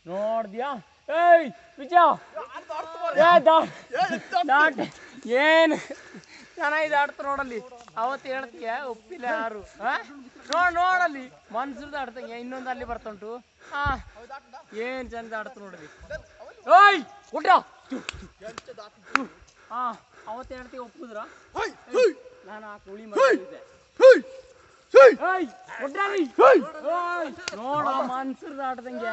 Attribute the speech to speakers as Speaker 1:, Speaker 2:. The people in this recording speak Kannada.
Speaker 1: ನೋಡ್ದ್ಯಾ ಏಯ್ ವಿಜಯ ಏನು ಚೆನ್ನಾಗಿ ಆಡ್ತ ನೋಡಲ್ಲಿ ಅವತ್ತು ಹೇಳ್ತೀಯ ಒಪ್ಪಿಲ್ಲ ಯಾರು ನೋಡಲ್ಲಿ ಮನ್ಸರ್ದು ಆಡ್ತಂಗೆ ಇನ್ನೊಂದು ಅಲ್ಲಿ ಬರ್ತುಂಟು ಏನ್ ಚಂದ ಆಡ್ತು ನೋಡಲಿ ಓಯ್ ಉಡ್ರ ಅವತ್ತು ಹೇಳ್ತೀವಿ ಒಪ್ಪುದ್ರ ನಾನು ಆ ಕೋಳಿ ಮಾಡಿದ್ದೆ ನೋಡ ಮನ್ಸರ್ದು ಆಡ್ದಂಗೆ